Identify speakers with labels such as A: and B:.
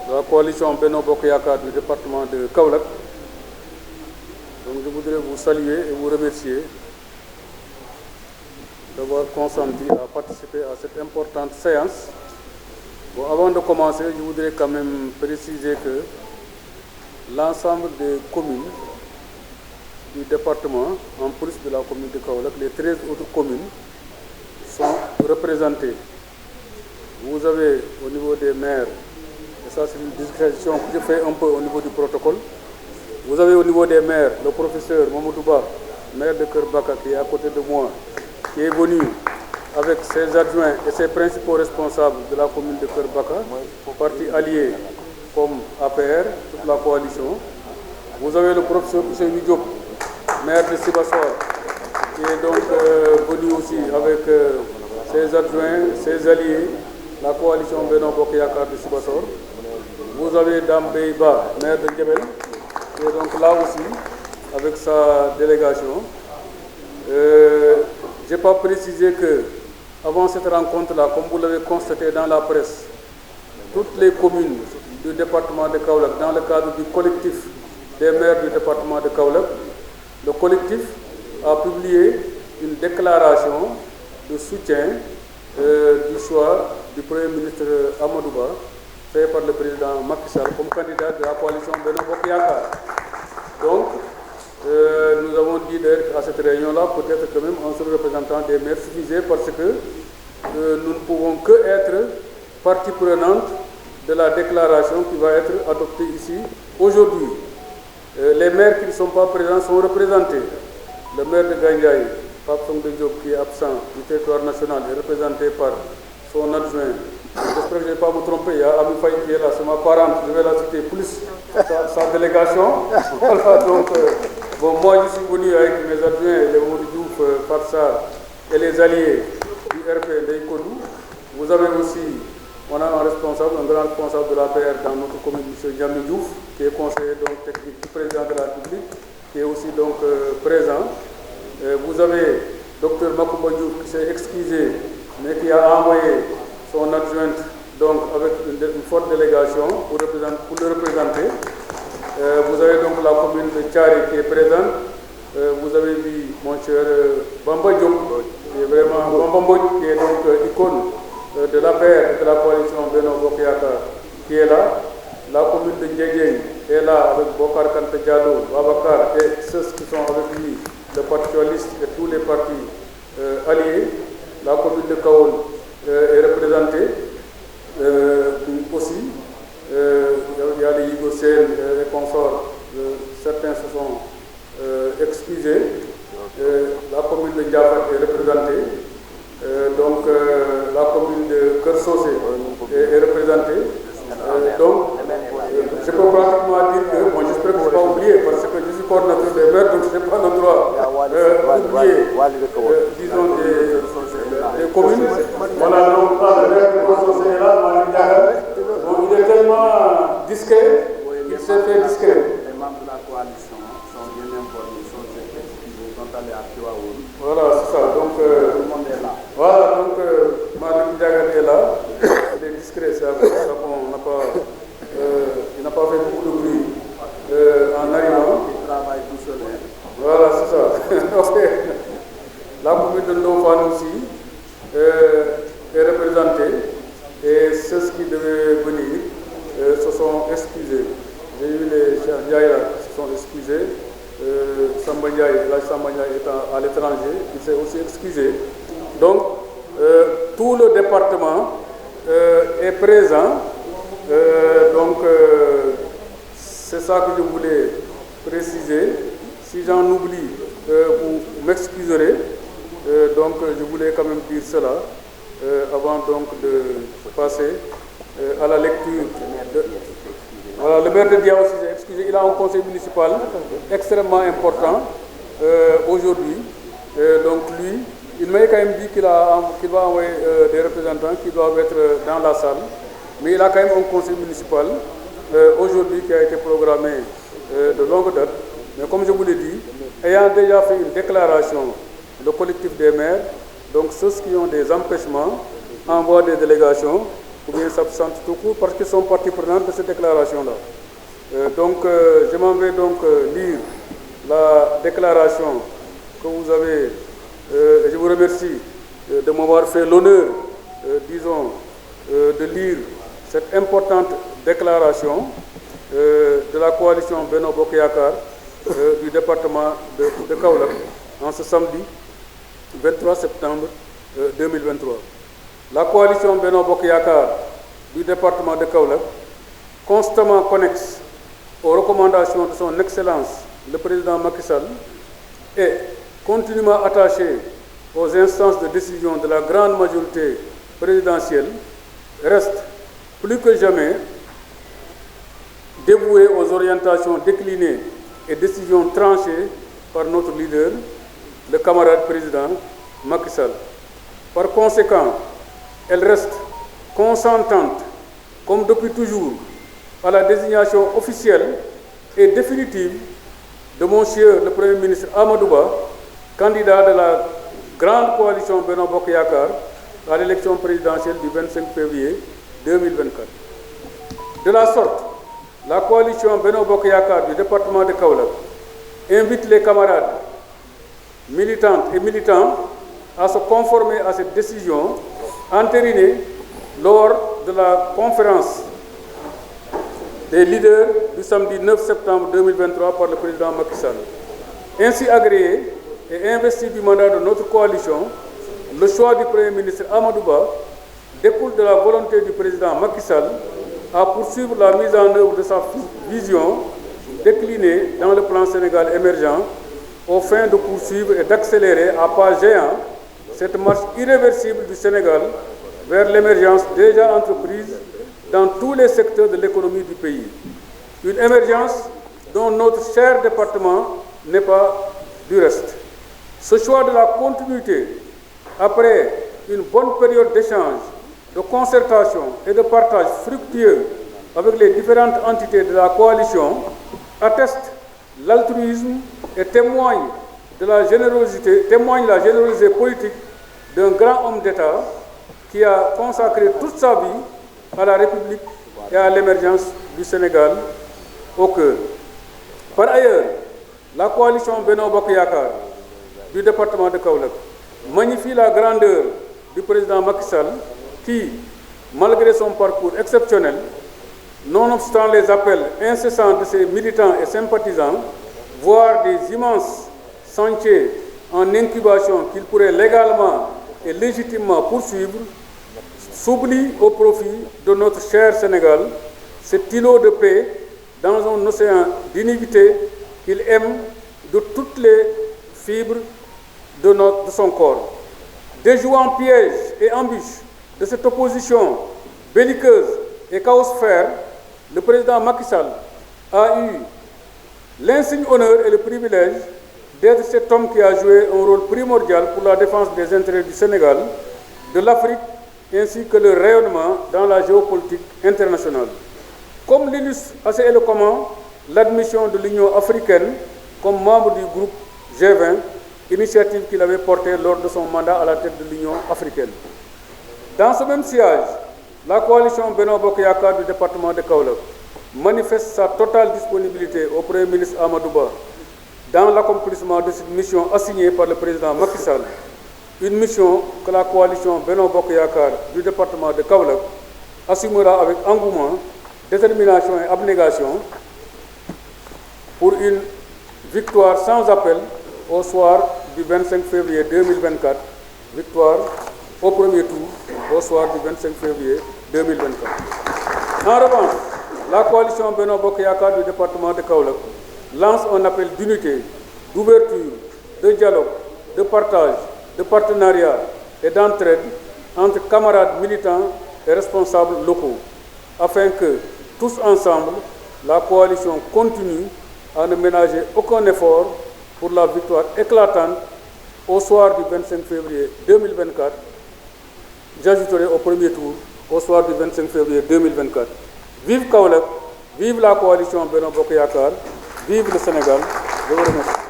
A: de la coalition Benno Bokk Yakaar du département de Kaolack. Donc je voudrais vous saluer et vous remercier d'avoir consenti à participer à cette importante séance. Bon, avant de commencer, je voudrais quand même préciser que l'ensemble des communes du département, en plus de la commune de Kaolack, les 13 autres communes sont représentées. Vous avez au niveau des maires, et ça c'est une discrétion que je fais un peu au niveau du protocole, vous avez au niveau des maires le professeur Mamadou Ba, maire de Keur Baka, qui est à côté de moi, qui est venu avec ses adjoints et ses principaux responsables de la commune de Keur Baka, parti allié comme APR, toute la coalition. Vous avez le professeur Ousseynou Diop, maire de Sibassor, qui est donc venu aussi avec ses adjoints, ses alliés, la coalition Benno Bokk Yakaar de Sibassor. Vous avez Dame Beyba, maire de Ndiébel, qui est donc là aussi avec sa délégation. Je n'ai pas précisé que avant cette rencontre-là, comme vous l'avez constaté dans la presse, toutes les communes du département de Kaolack, dans le cadre du collectif des maires du département de Kaolack, le collectif a publié une déclaration de soutien du choix du Premier ministre Amadou Ba, fait par le président Macky Sall comme candidat de la coalition Benno Bokk Yakaar. Donc, nous avons dit à cette réunion-là, peut-être que même un seul représentant des maires suffisait parce que nous ne pouvons que être partie prenante de la déclaration qui va être adoptée ici aujourd'hui. Les maires qui ne sont pas présents sont représentés. Le maire de Gandiaye, Pape Songde Diop, qui est absent du territoire national, est représenté par son adjoint. J'espère que je ne vais pas me tromper, il y a Ami Faye qui est là, c'est ma parente, je vais la citer, plus sa délégation. Voilà, donc, bon, moi je suis venu avec mes adjoints, les Mamadou Diouf, Farsa et les alliés du RP d'Eïkodou. Vous avez aussi, on a un responsable, un grand responsable de l'APR dans notre commune, M. Djamil Diouf, qui est conseiller donc, technique du président de la République, qui est aussi donc présent. Vous avez Dr Makumba Diouf qui s'est excusé, mais qui a envoyé son adjointe donc avec une forte délégation pour le représenter. Vous avez donc la commune de Thiari qui est présente. Vous avez vu mon cher Bamba Diop, qui est vraiment Bamba Mbodj, qui est donc icône de l'APR et de la coalition Benno Bokk Yakaar, qui est là. La commune de Ndiédiène est là avec Bokar Kanté Diallo, Babacar et ceux qui sont avec lui, le Parti socialiste et tous les partis alliés. La commune de Kaol est représentée aussi. Il y a les Yugosènes et consorts, certains se sont excusés. La commune de Diafat est représentée. Donc la commune de Keur Socé est représentée. Donc je peux pratiquement dire que, bon, j'espère que je ne vais pas oublier, parce que je suis coordinateur des maires, donc je n'ai pas le droit d'oublier, disons, des communes. Voilà, donc le maire de Keur Socé est là, Malick Diaga. Bon, il est tellement discret, il s'est fait discret.
B: Les membres de la coalition sont bien informés, sont allés à Tivaouane.
A: Voilà, c'est ça. Donc,
B: tout le monde est là.
A: Voilà, donc Malick Diaga est là. Il est discret, c'est pour ça qu'on n'a pas, il n'a pas fait beaucoup de bruit en arrivant.
B: Il travaille tout seul.
A: Voilà, c'est ça. La commune de Ndofane aussi est représentée et ceux qui devaient venir se sont excusés. J'ai eu les Ndiaye qui se sont excusés. Samba Ndiaye, la Samba Ndiaye étant à l'étranger, il s'est aussi excusé. Donc, tout le département est présent. Donc, c'est ça que je voulais préciser. Si j'en oublie, vous m'excuserez. Donc, je voulais quand même dire cela avant donc de passer à la lecture. Voilà, le maire de Dia aussi s'est excusé. Il a un conseil municipal extrêmement important aujourd'hui. Donc, lui, il m'a quand même dit qu'il va envoyer des représentants qui doivent être dans la salle. Mais il a quand même un conseil municipal aujourd'hui qui a été programmé de longue date. Mais comme je vous l'ai dit, ayant déjà fait une déclaration, le collectif des maires, donc ceux qui ont des empêchements envoient des délégations ou bien s'absentent tout court parce qu'ils sont partie prenante de cette déclaration-là. Je m'en vais donc lire la déclaration que vous avez. Je vous remercie de m'avoir fait l'honneur, de lire cette importante déclaration de la coalition Benno Bokk Yakaar du département de Kaolack en ce samedi 23 septembre 2023. La coalition Benno Bokk Yakaar du département de Kaolack, constamment connexe aux recommandations de son Excellence le président Macky Sall et continuellement attachée aux instances de décision de la grande majorité présidentielle, reste plus que jamais dévouée aux orientations déclinées et décisions tranchées par notre leader, le camarade président Macky Sall. Par conséquent, elle reste consentante, comme depuis toujours, à la désignation officielle et définitive de monsieur le Premier ministre Amadou Ba, candidat de la grande coalition Benno Bokk Yakaar à l'élection présidentielle du 25 février 2024. De la sorte, la coalition Benno Bokk Yakaar du département de Kaolack invite les camarades militantes et militants à se conformer à cette décision entérinée lors de la conférence des leaders du samedi 9 septembre 2023 par le président Macky Sall. Ainsi agréé et investi du mandat de notre coalition, le choix du Premier ministre Amadou Ba découle de la volonté du président Macky Sall à poursuivre la mise en œuvre de sa vision déclinée dans le plan Sénégal émergent aux fins de poursuivre et d'accélérer à pas géants cette marche irréversible du Sénégal vers l'émergence déjà entreprise dans tous les secteurs de l'économie du pays. Une émergence dont notre cher département n'est pas du reste. Ce choix de la continuité, après une bonne période d'échange, de concertation et de partage fructueux avec les différentes entités de la coalition, atteste l'altruisme et témoigne la générosité politique d'un grand homme d'État qui a consacré toute sa vie à la République et à l'émergence du Sénégal au cœur. Par ailleurs, la coalition Benno Bokk Yakaar du département de Kaolack magnifie la grandeur du président Macky Sall qui, malgré son parcours exceptionnel, nonobstant les appels incessants de ses militants et sympathisants, voire des immenses chantiers en incubation qu'il pourrait légalement et légitimement poursuivre, s'oublie au profit de notre cher Sénégal, cet îlot de paix dans un océan d'iniquité qu'il aime de toutes les fibres de son corps. Déjouant pièges et embûches de cette opposition belliqueuse et chaosphère, le président Macky Sall a eu l'insigne honneur et le privilège d'être cet homme qui a joué un rôle primordial pour la défense des intérêts du Sénégal, de l'Afrique, ainsi que le rayonnement dans la géopolitique internationale. Comme l'illustre assez éloquemment l'admission de l'Union africaine comme membre du groupe G20, initiative qu'il avait portée lors de son mandat à la tête de l'Union africaine. Dans ce même sillage, la coalition Benno Bokk Yakaar du département de Kaolack manifeste sa totale disponibilité au Premier ministre Amadou Ba dans l'accomplissement de cette mission assignée par le président Macky Sall, une mission que la coalition Benno Bokk Yakaar du département de Kaolack assumera avec engouement, détermination et abnégation pour une victoire sans appel au soir du 25 février 2024, victoire au premier tour au soir du 25 février 2024. En revanche, la coalition Benno Bokk Yakaar du département de Kaolack lance un appel d'unité, d'ouverture, de dialogue, de partage, de partenariat et d'entraide entre camarades militants et responsables locaux, afin que, tous ensemble, la coalition continue à ne ménager aucun effort pour la victoire éclatante au soir du 25 février 2024. J'ajouterai au premier tour, au soir du 25 février 2024. Vive Kaolack, vive la coalition Benno Bokk Yakaar, vive le Sénégal. Je vous remercie.